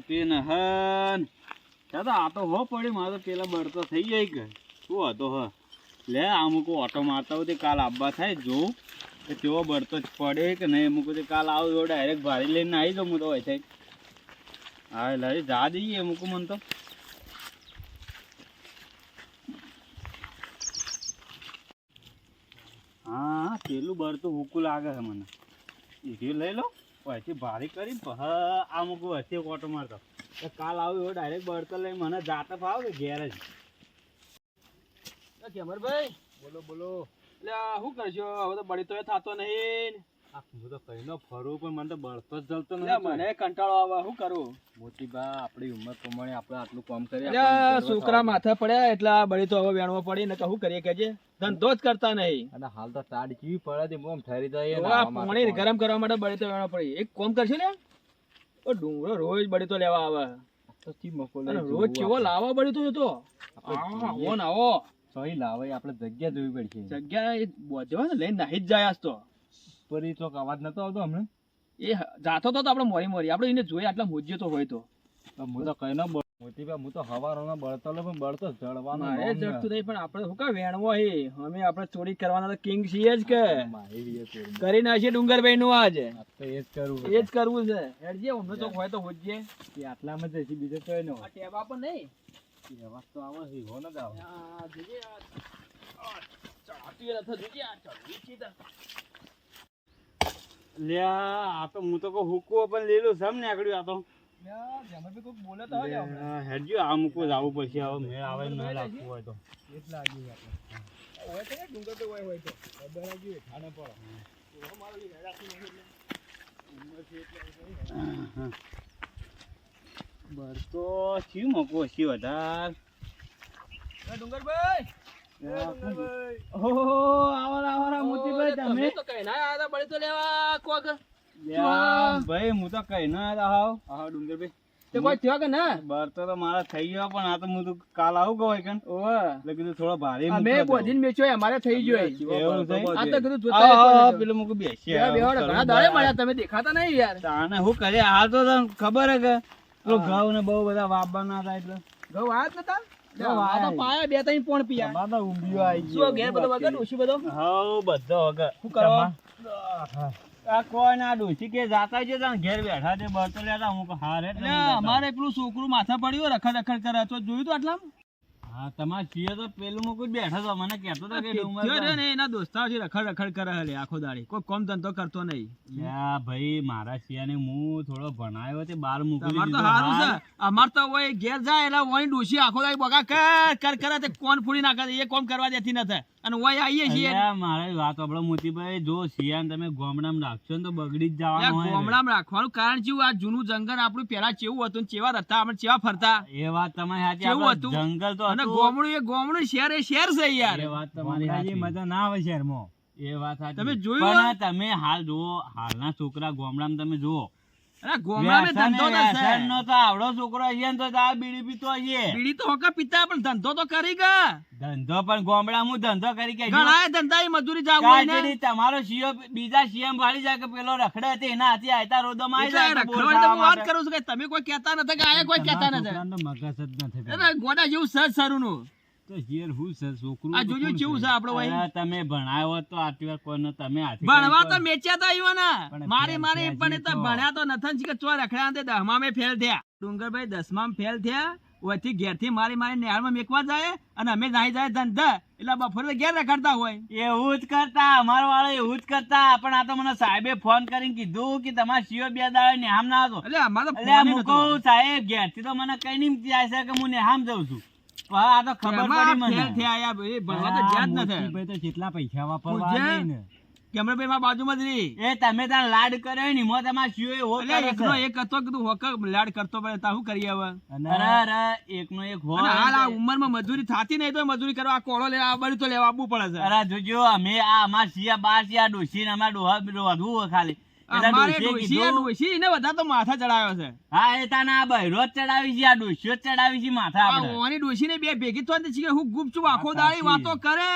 Pen હન દાદા આ તો હો પડી મારે પેલા બળતો થઈ જાય કે શું હતો હ લે અમુક ઓટો મારતા હોય કાલ આવવા થાય જો કે તેવો બળતો જ પડે કે નહીં અમુક કાલ આવું એવો ડાયરેક્ટ ભારી લઈને આવી જાઉં હું તો હોય થાય હા લે જા દઈએ અમુક મન તો હા પેલું બળતું હુકું લાગે છે મને એ લઈ લો પછી ભારી કરી આ મૂકું વચ્ચે ઓટો મારતો કાલ આવ્યું એવો ડાયરેક્ટ બળતો લઈ મને જાતે ફાવ કે ઘેર જ કેમરભાઈ બોલો બોલો એટલે શું કરશો હવે તો બળી તો થતો નહીં હું તો કઈ નો ફરું પણ મને તો બળતો જ જલતો એટલે નથી મને કંટાળો આવે શું કરું મોટી બા આપણી ઉંમર પ્રમાણે આપણે આટલું કામ કરીએ એટલે છોકરા માથે પડ્યા એટલે આ બળી તો હવે વેણવા પડી ને શું કરીએ કેજે ધંધો જ કરતા નહીં અને હાલ તો ટાઢ કેવી પડે મોમ ઠરી જાય પાણી ગરમ કરવા માટે બળી તો વેણવા પડી એક કોમ કરશે ને ઓ ડુંગરો રોજ બળી તો લેવા આવે રોજ કેવો લાવવા બળી તો જતો આવો ને આવો સહી લાવે આપણે જગ્યા જોવી પડશે જગ્યા એ બોજવા ને લઈને નાહી જ જાય આજ તો પરી ચોક અવાજ નતો આવતો હમણાં એ જાતો તો આપણે મોરી મોરી આપણે એને જોઈએ આટલા મોજ્યો તો હોય તો હું તો કઈ ના મોટી બા હું તો હવારોનો બળતો લે પણ બળતો જળવાનો એ જડતું નહીં પણ આપણે શું કા વેણવો હે અમે આપણે ચોરી કરવાના તો કિંગ છીએ જ કે કરી નાખીએ ડુંગરભાઈ નું આજ એ જ કરવું છે હેડજે અમને તો હોય તો હોજે આટલામાં જ બીજો કઈ ન આ ટેબા પણ નહીં અવાજ તો આવે છે હો ન આવે આ જોજે આ ચાટી નથી જોજે આ ચાટી સીધા લ્યા આ તો હું તો કો હુકવો પણ લેલું સમ ને આકડ્યું આ તો જમરભાઈ કોઈ બોલે તો આવે હેડજો આ મૂકવો જવું પડશે હવે મેળ આવે ન લાગતું હોય તો એટલા આગી આપણે હોય તો ડુંગર તો હોય તો ખબર લાગી ખાને પર મારો લી રાખી નહીં એટલે ઉંમર છે એટલે બરતો શું મૂકવો છે વધાર ડુંગરભાઈ ઓહો આવા મોતીભાઈ તમે તો કઈ ના આયા બળી તો લેવા કોક ભાઈ હું તો કઈ ના આવ હા ડુંગરભાઈ તે કોઈ થયો કે ના બરતો તો મારા થઈ ગયો પણ આ તો હું તો કાલ આવું ગયો કે ઓવે એટલે કીધું થોડો ભારે અમે બોધીને મેચ્યો અમારે થઈ ગયો એવું છે આ તો કીધું જોતા પેલું મૂક બેસી બેહડ ઘણા દાડે મળ્યા તમે દેખાતા નહીં યાર તાને હું કરે હાલ તો તને ખબર હે કે પેલો ઘઉં ને બહુ બધા વાપવાના હતા એટલે ઘઉં આયા જ નતા તો પાયા બે ત્રણ પોણ પીયા માતા ઊંધિયો આવી ગયો શું ઘેર બધો વગર ડોશી બધો હા બધો વગર શું કરવા આ કોઈ ના ડોશી કે જાતા છે ત્યાં ઘેર બેઠા છે બરતો લેતા હું હારે એટલે અમારે પેલું છોકરું માથા પડ્યું રખડ રખડ કરે તો જોયું તો આટલા હા તમારે છીએ તો પેલું મૂકું બેઠો તો મને કહેતો તો કે ને એના દોસ્તાર છે રખડ રખડ કરે હલે આખો દાડી કોઈ કોમ ધંધો કરતો નહીં યા ભાઈ મારા શિયાને હું થોડો ભણાયો તે બાર મૂકી તમાર તો સારું છે અમાર તો ઓય ઘેર જાય એટલે ઓય ડોશી આખો દાડી બગા કર કરે તે કોણ ફૂડી નાખે એ કોમ કરવા દેતી નથી અને ઓય આવીએ છીએ મારે વાત આપણો મોતીભાઈ જો શિયાને તમે ગોમડામાં રાખશો ને તો બગડી જ જવાનું હોય ગોમડામાં રાખવાનું કારણ શું આ જૂનું જંગલ આપણું પેલા કેવું હતું ને કેવા હતા આપણે કેવા ફરતા એ વાત તમારી સાચી કેવું હતું જંગલ તો અને ગોમડું એ ગોમડું શહેર એ શહેર છે યાર એ વાત તમારી સાચી મજા ના આવે શહેરમાં એ વાત સાચી તમે જોયું પણ તમે હાલ જુઓ હાલના છોકરા ગોમડામાં તમે જુઓ અરે ગોમડામાં ધંધો છે નો તો આવડો છોકરો છે ને તો આ બીડી પીતો છે બીડી તો હોકા પીતા પણ ધંધો તો કરી ગયા ધંધો પણ ગોમડામાં ધંધો કરી કે ઘણા ધંધા એ મજૂરી જાવ હોય ને તમારો સીઓ બીજા સીએમ વાળી જાય કે પેલો રખડે તે એના હાથી આયતા રોદમાં આવી જાય રખડવાની તો વાત કરું છું કે તમે કોઈ કહેતા નથી કે આયા કોઈ કહેતા નથી મગજ જ નથી અરે ગોડા જેવું સજ સરું નું તો હિયર હું છે છોકરું આ જોજો કેવું છે આપણો ભાઈ તમે ભણાયો તો આટલી વાર કોઈને તમે હાથી ભણવા તો મેચ્યા તો આવ્યો ને મારી પણ તો ભણ્યા તો નથી કે ચો રખડ્યા તે 10મા મે ફેલ થયા ડુંગરભાઈ 10મા ફેલ થયા ઓથી ઘેરથી મારી નેહાળમાં મેકવા જાય અને અમે નાહી જાય ધંધા એટલે બપોરે ઘેર રખડતા હોય એવું જ કરતા અમારો વાળો એવું જ કરતા પણ આ તો મને સાહેબે ફોન કરીને કીધું કે તમારા સીઓ 2 દાડા નેહામ ના હતો એટલે અમાર તો હું કહું સાહેબ ઘેરથી તો મને કઈ નહીં જાય છે કે હું નેહામ જઉં છું આ તો ખબર પડી મને ફેલ થયા યાર ભાઈ ભણવા તો જ્યાં જ નથી ભાઈ તો કેટલા પૈસા વાપરવા ને કેમરાભાઈ માં બાજુમાં જ રહી એ તમે તાર લાડ કર્યો ને મો તમાર સીઓ હો કરે એકનો એક હતો કીધું હોક લાડ કરતો પણ તા શું કરીએ હવે અરે એકનો એક હો હાલ આ ઉંમરમાં મજૂરી થાતી નહીં તો મજૂરી કરવા કોળો લેવા આ બધું તો લેવા આવવું પડે છે અરે જોજો અમે આ અમાર સિયા બાર સિયા ડોસી ને અમાર ડોહા ખાલી અમારે ડોશી એને બધા તો માથા ચડાવ્યો છે હા એ તાના આ બૈરો જ ચડાવી છે આ ડોશીઓ જ ચડાવી છે માથા આપણે ઓની ડોશી ને બે ભેગી થતી છે કે હું ગુપચુપ આખો દાડી વાતો કરે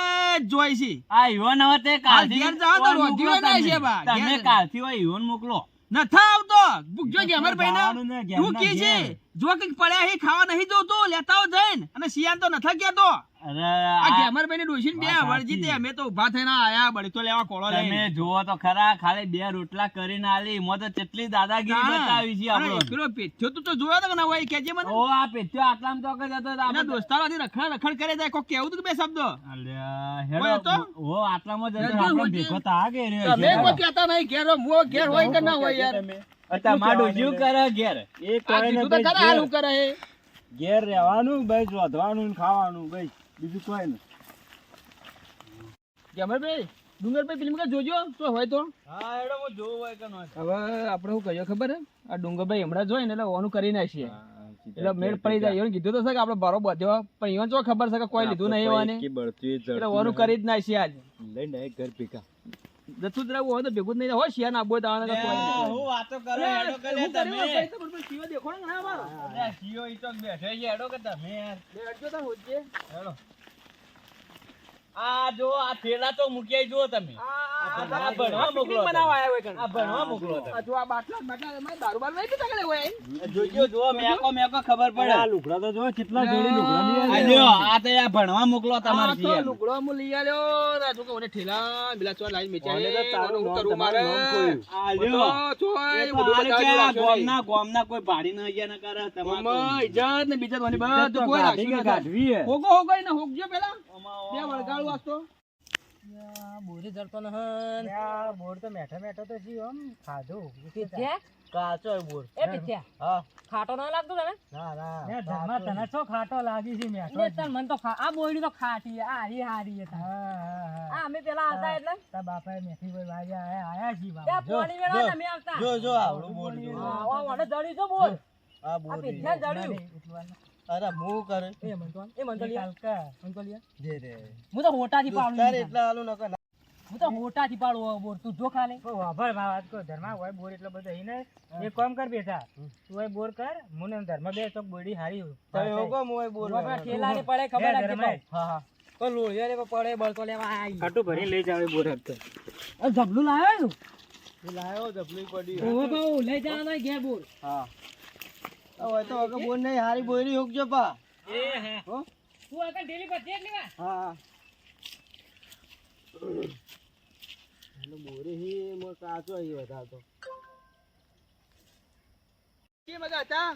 જોઈ છે આ ઈવન હવે તે કાલથી ઘેર જાવ તો રોધ્યો ના છે બા તમે કાલથી હોય ઈવન મોકલો નથા આવતો ભૂખજો ગેમરભાઈ જવાનું ને ને ઘેરના તું કી છે ઘેર. જો કઈક પડ્યા હે ખાવા નહીં જોતું લેતા આવો જઈને અને શિયાળ તો નથા કેતો અરે આ આ ગેમરભાઈ ને ડોશીને બે વાત વળજી તે સાચી. અમે તો ઊભા થઈને આયા બળી તો લેવા કોળો તમે લઈને જુઓ તો ખરા ખાલી 2 રોટલા કરીને આલી મો તો કેટલી દાદાગીરી બતાવી છે અરે આપણો પેલો પેથ્યો તો જોયો તો કે ના હોય કેજે મને ઓ આ પેટ્યો આટલામાં તો કે જતો તો એના આપણે દોસ્તારોથી રખડ કરે જાય કોઈ કેવું તું કે બે શબ્દ અલ્યા કોઈ હતો? હેડો ઓ આટલામાં જતો હેડો, આપણે હોજે. ભેગો તો આ ગઈ રહ્યો તમે છે. કોઈ કહેતા નહીં ઘેર મો ઘેર હોય કે ના હોય યાર તમારું શું કરે ઘેર એ આ કોઈ કીધું તો ખરા હાલું કરે હે ઘેર રહેવાનું બસ વધવાનું ને ખાવાનું બસ બીજું કોઈ નહીં. ગેમરભાઈ ડુંગરભાઈ ફિલ્મ કે જોજો તો હોય તો હા હેડો હું જોવું હોય કે ન હવે આપણે શું કહીએ ખબર હે આ ડુંગરભાઈ હમણાં જોઈ ને એટલે ઓનું કરી નાખીએ એટલે મેળ પડી જાય એવું કીધું તો છે કે આપણે બરો બધ્યો પણ ઈવન જો ખબર છે કે કોઈ લીધું નહીં એવાને એટલે ઓનું કરી જ નાખીએ આજ લઈને ઘર ભેગા જતું જ રહેવું હોય તો ભેગું જ નહીં હોય શિયાળ નાખવું હોય તો આને કોઈ નહીં. હું વાતો કરો હેડો કે લે હું કર્યું તમે હોય તો બરોબર શિયો દેખો ને ના મારો. અલ્યા સીઓ ઈ તો બેઠો છે હેડો કે તમે યાર લે હટજો તાર હોજે. હેડો આ જો આ થેલા તો મૂક્યા જુઓ તમે આ ભણવા મોકલો પિકનિક બનાવવા આયા હોય કણ. આ ભણવા મોકલો તમે. આ જો આ બાટલા એમાં દારૂ બાર નહીં પીતા કે હોય અહીં? જોજો જો મેકો ખબર પડે આ લુગડા તો જો કેટલા જોડી લુગડા લઈ આ આવ્યા. લ્યો, આ તો આ ભણવા મોકલો આ તમારે તો લુગડો હું લઈ આલ્યો રાજુ કે ઓને ઠેલા પેલા ચોર લાઈન મેચાય ઓને તો તારું હું નામ કરું તમારું મારે નામ ખોયું. આ લ્યો. બધો ચોય, એ તો બધું હાલ કે બધાનું આ રાખ્યો નહીં. ગોમના કોઈ ભાડી ન અહીંયા ન કરે તમારે તો. ઓમાં ઇજ્જત ને બીજત ઓની ઇજ્જત તો બધું કોઈ કાઢી રાખ્યું કે નથી. કાઢવી હે. હોગો હોગો એને હોગજો પેલા બે વળગાડું વાગતો બોરી જડતો નહન બોર તો મેઠો મેઠો તો જી આમ ખાધું કાચો બોર. એ પિથ્યા હા ખાટો ના લાગતો તને ના ના એ ધર્મા તને છો ખાટો લાગી છે મેઠો તને મન તો આ બોયડી તો ખાટી આ હારી હારી છે આ અમે પેલા આવતા એટલે તા બાપાએ મેઠી બોય વાગ્યા આયા છી બાપા પોણી વેળા તમે આવતા જો આવડું બોર જો. આ વડે જડી જો બોલ આ આ બોર પિથ્યા જડ્યું અરે હું કરે એ મન તો લિયા મન તો લિયા જે રે હું તો હોટાથી પાડું એટલા આલુ ન કર. હું તો હોટાથી પાડું બોર તું જો ખાલે વાભર વાત કો ધર્મા હોય બોર એટલો બધો ઈને એક કામ કર બેઠા તું હોય બોર કર મુને ધર્મ બે તો બોડી હારી તમે હોગો મોય બોર. ઠેલા ને પડે ખબર રાખજે હા હા તો લોળિયા ને પડે બળતો લેવા આવી ખાટું ભરી લઈ જાવે બોર હટતો. અ જબલું લાયો એ લાયો જપલી પડી. ઓહો બહુ લઈ જવાનો ઘેર બોર હા હવે તો હવે બોર નહીં હારી બોરી હોગજો પા. એ હા તું આ ડેલી પર ચેક લેવા હા બોરી હી મો કાચો હી વધારતો. કે મજા હતા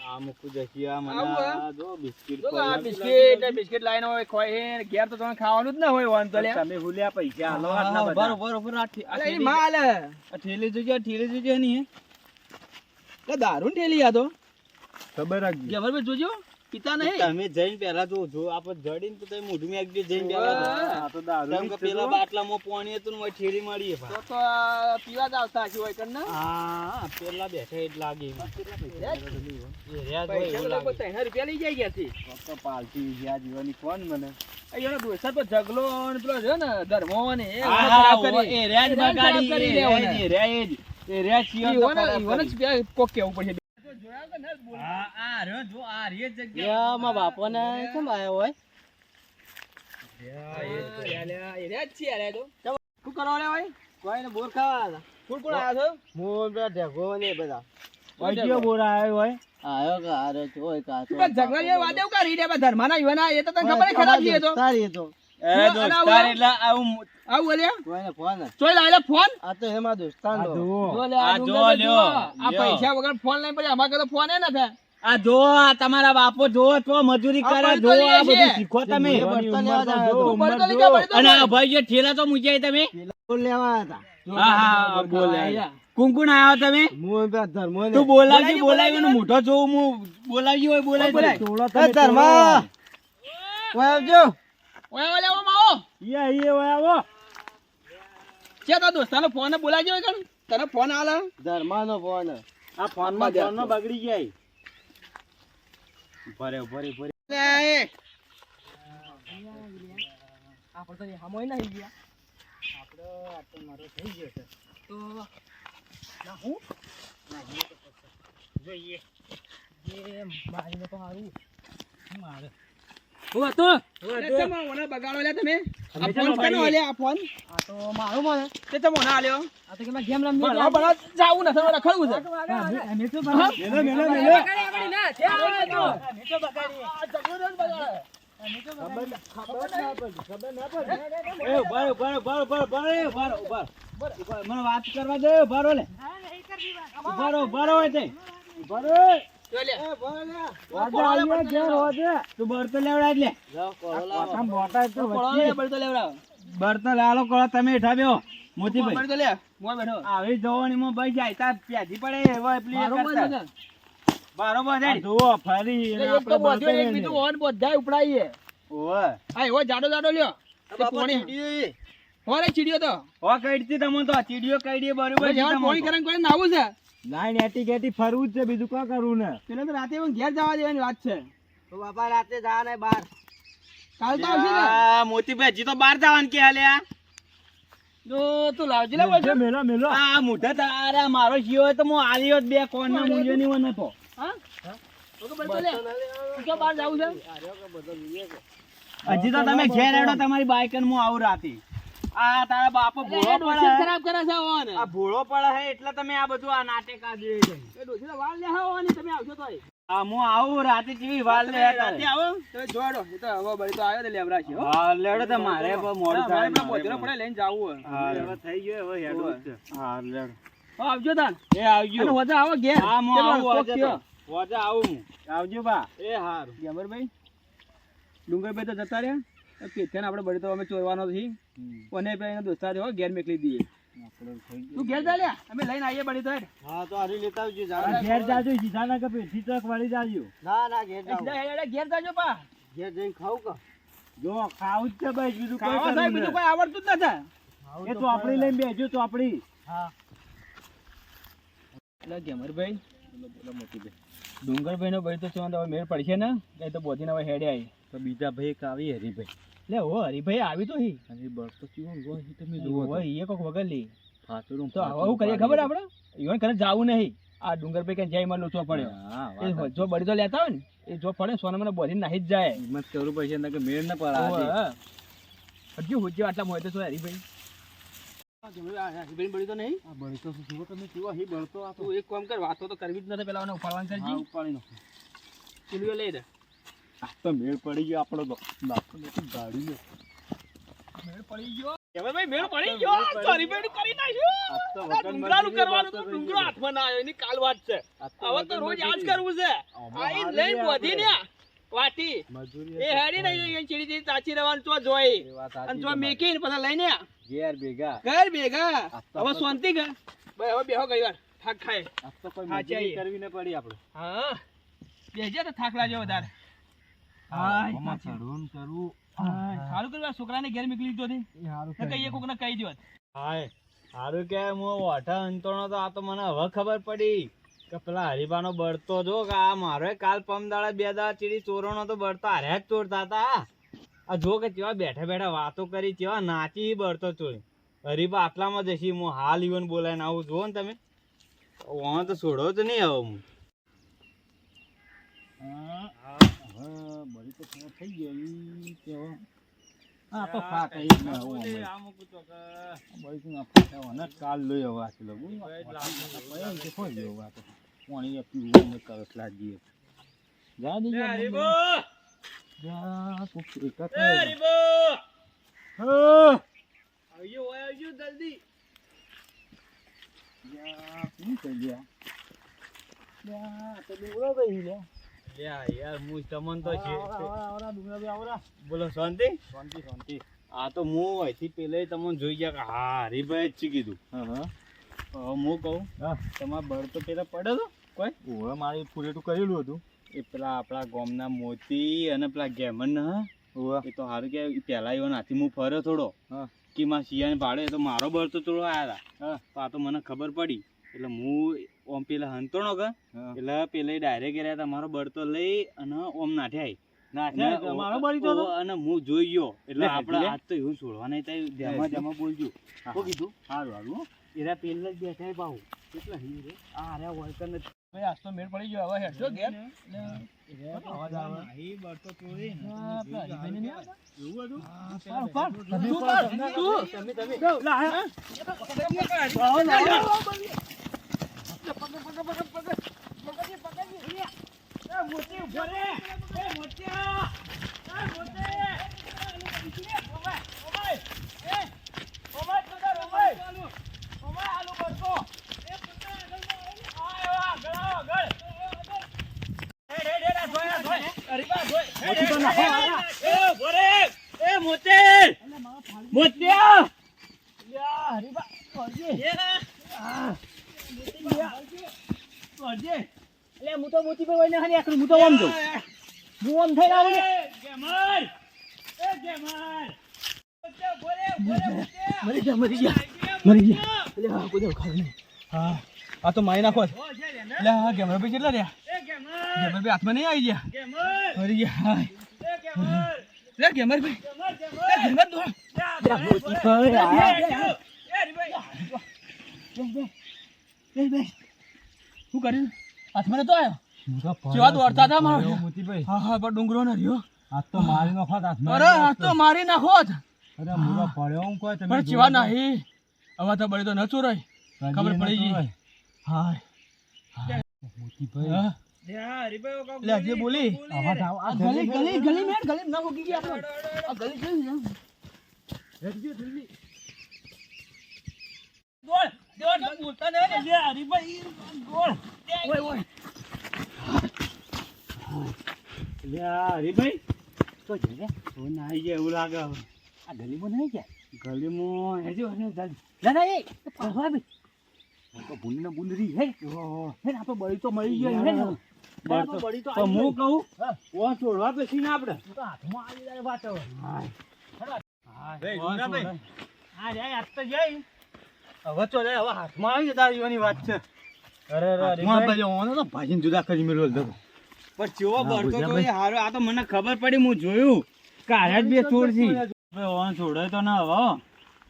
આ મુકુ જશિયા મને આવું હે? આ જો બિસ્કિટ જો આ બિસ્કિટ ને બિસ્કિટ લાઈન હોય ખોય હે ઘેર તો તમે ખાવાનું જ ના હોય વાન તો લે તમે હુલ્યા પૈસા આલો આટલા બધા. બરોબર અલે એની માં આલે આ ઠેલી જોજો ની લે દારૂ ને ઠેલી આ તો ખબર રાખજો. ગેમરભાઈ જોજો પિતા નહીં તમે જઈને પેલા જો આપણે જડીને તો તમે મોઢું માં એકદી જઈને પેલા આ તો દારૂ કે પેલા બાટલામાં પાણી હતું ને ઓય ઠેલી મારી તો તો આ પીવા જ આવતા હશે હોય કણ ને હા પેલા બેઠા એટલે લાગે એ રહ્યા પૈસા જો તો લગભગ 3 રૂપિયા લઈ જાય ત્યાંથી તો પાલતી ગયા જીવાની કોણ મને અહીંયાનો દોસ્ત તો જગલો ને પેલો છે ને ધર્મો ને એ હા ખરાબ હા કરી. એ રહ્યા જ ખરાબ બગાડી કરી એ લેવાના. રહ્યા જ, એ રહ્યા જ. એ રહ્યા છીએ તો ઈવોને- ખરાબ ઈવોને કરી. જ પ્યા કોક કેવું પડશે હા આ રહ્યો જો આ રે જગ્યા માં બાપાને કેમ આયો હોય શું કરવા લે ભાઈ કોઈને બોર ખાવા હતા. કોણ કોણ આવ્યા છો મોહન પેલા ઢેગો ને બધા કયો બોર આવ્યો હોય આયો કે આરે જોય કાચો તું પેલા ઝઘડિયા વાદે એવું કરી દે ધર્માના યુવાના એ તો તને ખબર છે ખરાબ છે એ તો તારી તો એ અને દોસ્તાર આવું- એટલે આવું આવું બોલ્યા કોઈને ફોન ચોય લાવે ફોન આ તો એમાં દોસ્તાર નો જો લે, આ આ જો ડુંગર લ્યો, આ લ્યો. પૈસા વગર ફોન લઈને પછી અમારે તો ફોન ના થાય આ જો આ તમારા બાપો જો તો મજૂરી આ કરે બળતો જો લે આ છે. બધું શીખો તમે તું બળતો લઈ જા, બળતો અને લઈ. આ ભાઈ જે ઠેલા તો મૂક્યા તમે બોલ લેવા હતા હા હા બોલે કુંકુણ આવ્યો તમે હું પેલા ધર્મો ને તું બોલાવજી બોલાવ્યું ને મોઢો જોઉં હું બોલાવ્યું હોય બોલાય તોડો તમે ધર્મા ઓય આવજો ઓય ઓલે ઓ માઓ યે યે ઓય આવો છે તો દોસ્તાનો ફોન બોલાજો કણ તને ફોન આલે ધર્માનો ફોન આ ફોનમાં ફોનમાં બગડી જાય ભરે ભરે ભરે લે એ આપણે તો હમોય નહીં ગયા આપણો આ તો મારો થઈ ગયો છે તો જોઈએ એ મારીને તો સારું મારે હું હતો એટલે તમે મને બગાડો લ્યા તમે આ ફોન બગાડીએ. કેનો આલ્યા આ ફોન આ તો મારું મને તે તમે મને આલ્યો આ તો કે મેં ગેમ રમી બરાબર બરાબર જાવું નથી રખડવું છે અમે તો હા? મેલો મેલો મેલો એ ઉભા મને વાત કરવા દે ઉભા રહો લે ઉભા રહો હોય તે ઉભા રહો જો લે. તું બળતો લેવડા એટલે પડો લે, બળતો લેવડાવો. બળતો લાલો કરો તમે હેઠા બેહો મોતીભાઈ બળતો લે, મોં બેઠો. આવી જોવાની માં ભાઈ જાય તા પ્યાજી પડે એવો પેલી એ બરોબર કરતા. છે. બરોબર છે જુઓ ફરી એટલે એક તો બોધ્યો ને એક બીજું ઓન બધાય ઉપડાઈએ. ઓય હા, એવો જાડો જાડો લ્યો. તે પોણી. હોરે ચીડિયો તો. હો કઈડતી તમને તો ચીડિયો કઈડીએ બરોબર ભાઈ છે જવાનું તમને પોણી તો. કરીને કરીને આવું છે. લાઈન એટી ગેટી ફરવું જ છે બીજું શું કરવું ને પેલા તો રાતે હું ઘેર જવા દેવાની વાત છે. તો બાપા રાતે જવાના બહાર કાલ તો આવશે ને. આ મોતીભાઈ હજી તો બહાર જવાનું કે હાલ્યા તો તું લાવજે લે બોલ. મેલો મેલો આ મોઢા તારા મારો જીવ હોય તો હું આલ્યો જ બે કોણના મૂલ્યો ની વન હતો હા? તો કે બળતો લે. તું ક્યાં બહાર જાવું છે? હજી તો તમે ઘેર હેડો તમારી બાઈક ને હું આવું રાતે આ તારા બાપો એ ભોળો ડોશી પડે ખરાબ કરે છે ઓન. આ ભોળો પડે હે એટલે તમે આ બધું આ નાટક આ દે છે. એ ડોશીને વાળ લે હા ઓની, તમે આવશો તોય. આ હું આવું રાતે જેવી વાલ લે રાતે આવો તો જોડો. એ તો હવે બળી તો આવ્યો તો લેવરા છે હો. હા લેડો તો મારે પણ મોડું હા, થાય મારે પેલા બોધેલો પડે લઈને જાવું હોય. હા હવે થઈ ગયો હવે હેડો જ છે. હા લેડો હો, આવજો તાન. એ આવજો અને વજા આવો ઘેર. હા હું ચલો, આવું કોક આજે થયો. તો. વજા આવું હું આવજો બા એ હારું ગેમરભાઈ, ડુંગરભાઈ તો જતા રહ્યા. પેથિયાને આપણે બળી તો અમે ચોરવાનો છીએ. કોને પેલા એના દોસ્તાર હો ઘેર મેકલી દઈએ. તું ઘેર જા લ્યા, અમે લઈને આવીએ બળી તો હેડ. હા તો હારી લેતા આવજો ઘેર જાજો સીધા ના કપે સીધા વાળી જાજો ના ના ઘેર જાવ સીધા હેડ હેડ ઘેર જાજો પા. ઘેર જઈને ખાવું કે જો ખાવું જ છે ભાઈ બીજું કોઈ ખાવા સાહેબ બીજું કરવું કોઈ આવડતું જ નથી. નહીં. એ તો આપણી લઈને બેજો તો આપણી હા એટલે ગેમરભાઈ, ડુંગરભાઈ નો બળી તો શું હવે મેળ પડશે ને એ તો બોધીને હવે હેડે આવી. તો બીજા ભાઈ એક આવી હરીભાઈ લે ઓ હરીભાઈ આવી તો હી. અને બળતો કેવો ગો છે તમે ઓય, એ કોક વગર લી. ફાતુરું તો હવે શું કરીએ ખબર આપણે? ઈવન કરે જાવું નહીં. આ ડુંગરભાઈ કે જય માં લોચો પડ્યો. એ જો બળી તો લેતા હોય ને એ જો પડે સોના મને બોધીને નાહી જ જાય. હિંમત કરવું પડશે નકર મેળ ન પડે ઓય. હજુ હુજ્જો આટલા મોય તો શું હરીભાઈ? હરીભાઈ બળી તો નહીં. આ બળતો શું તમે કેવો હી બળતો આ તું એક કામ કર, વાતો તો કરવી જ નથી, પેલા મને ઉપાડવાનું કરજી. ઉપાડી નાખો ચીલુએ લઈ દે. આ તો મેળ પડી ગયો આપણો તો બાપુ ને ગાડી લે મેળ પડી ગયો. ભાઈ મેળ પડી ગયો. સોરી બેડ કરી નાખ્યું. આ ડુંગરાનું કરવાનું તો ડુંગરો હાથમાં ના આવ્યો, એની કાલ વાત છે. હવે તો રોજ યાદ કરવું છે. આઈ લઈને બોધી ને વાટી મજૂરી એ હેડી નહીં ચીડી ચીડી તાચી રહેવાનું તો જોઈ અને જો મેકીને પછી લઈને ઘેર ભેગા ઘર ભેગા. હવે શાંતિ કર ભાઈ, હવે બેહો ગઈ વાર થાક ખાય. આ તો કોઈ હા, મજૂરી જઈએ. કરવી ન પડી આપણે હા બેજે તો થાક લાગ્યો વધારે. આમાં ચડવું ને કરવું સારું કરવા છોકરાને ઘેર મોકલી દીધો હતી. ને કહીએ કોકને કહી દો. હાય હારું કે હું ઓઠા અંતરનો તો આ તો મને હવે ખબર પડી કે પેલા હરીબાનો બળતો જો કે આ મારો કાલ પમદાડા બે દાડા ચીડી ચોરોનો તો બળતો હારે જ ચોરતા હતા. આ જો કે કેવા બેઠા બેઠા વાતો કરી કેવા નાચી બળતો ચોરી. હરીબા આટલામાં જશી હું હાલ ઈવન બોલાઈને આવું જુઓ ને તમે વાં તો છોડો જ નહીં હવે હું બળી તો થઈ ગયો હા તો ફાટ આવી જ ના હું બળી તો ના ફાટ ને કાલ લઈ હવે આટલો ખોઈ ગયો આ તો પાણી પીવું ને કરસ લાગીએ જા દે જા કોક એક આવજો જલ્દી. યાર હું તમન તો છે બોલો શાંતિ આ તો હું અહીંથી પેલે તમને જોઈ ગયા કે હા હરીભાઈ જ કીધું હવે હું કહું તમારે બળ તો પેલા પડે તો કોઈ ઓવે મારે પૂરેટું કરેલું હતું એ પેલા આપણા ગામના મોતી અને પેલા ગેમન એ તો સારું કે પેલા એવા નાથી હું ફર્યો થોડો કે માં શિયાને ભાડે તો મારો બળ તો થોડો આવ્યા હતા તો આ તો મને ખબર પડી એટલે હું ઓમ પેલા હંતોણો કે એટલે પેલે ડાયરેક્ટ રહ્યા તમારો બળ તો લઈ અને ઓમ નાઠ્યા અને હું જોઈ ગયો એટલે આપણે આજ તો એવું છોડવા નહીં થાય ધ્યાનમાં ધ્યાનમાં બોલજો શું કીધું સારું સારું એરા પેલા જ બેઠા બાહુ કેટલા આ રે વર્કર ને ભાઈ આજ તો મેળ પડી ગયો હવે હેડજો ઘેર અવાજ આવે નહીં બળતો ચોરી ને હા, પેલા હરીભાઈને નહીં આવતા? એવું હતું હું તો મોતી પર વઈને હાલી આખરું હું તો આમ જાઉં હું આમ થઈને આવું મરી ગયા એટલે હા કોઈ ખાવ નહીં હા આ તો મારી નાખો એટલે હા ગેમર ભાઈ કેટલા રહ્યા ગેમર ભાઈ હાથમાં નહીં આવી ગયા મરી ગયા લે ગેમર ભાઈ ગેમર દોડ શું કર્યું હાથમાં નતો આવ્યો કેવા દોડતા હતા મારો મોતીભાઈ હા હા પણ ડુંગરો ન રહ્યો આજ તો મારી નાખો હાથમાં અરે આ તો મારી નાખો અરે મુરો પડ્યો હું કોઈ તમે પણ ચેવા નહીં હવે તો બળી તો ન ચોરાય ખબર પડી ગઈ હા મોતીભાઈ હા લે જે બોલી આવાજ આવ આ ગલી ગલી ગલી મેં ગલી ના હોગી ગઈ આપણે આ ગલી જોઈ ને દોડ દોડ તો બોલતા નહીં ને લે હરીભાઈ દોડ ઓય ઓય લે હરીભાઈ તો છે રે તો નાઈ ગયા એવું લાગે હવે આ ગલીમાં નહીં ગયા ગલીમાં હેજો હે ના ના એ પહોવા બી તો ભૂંડ બુંદરી હે હે આ તો બળી તો મળી ગઈ હે ને બળી તો તો હું કહું ઓ છોડવા બેસી ને આપણે તો હાથમાં આવી જાય વાત હવે ભાઈ જોનાભાઈ આ રે આજ તો જઈ હવે તો લે હવે હાથમાં આવી જતા એવાની વાત છે અરે હાથમાં ભાઈ ઓનો તો ભાજીને જુદા કરી મેળવો દો પણ ચેવો બળતો તો એ હારો આ તો મને ખબર પડી હું જોયું કે આયા જ બે ચોર છે ભાઈ ઓન છોડે તો ના હવે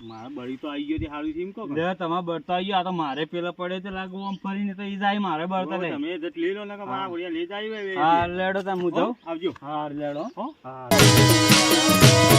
મારે બળી તો આવી ગયો હતી હારું છે એમ કહો લે તમારે બળતો આવી ગયો આ તો મારે પેલા પડે તો લાગુ આમ ફરીને તો ઈ જાય મારે બળતા લે તમે જટ લઈ લો ને કે મારા ઘોડિયા લઈ જાય હા લેડો તા હું જાઉં આવજો હા લેડો હો હા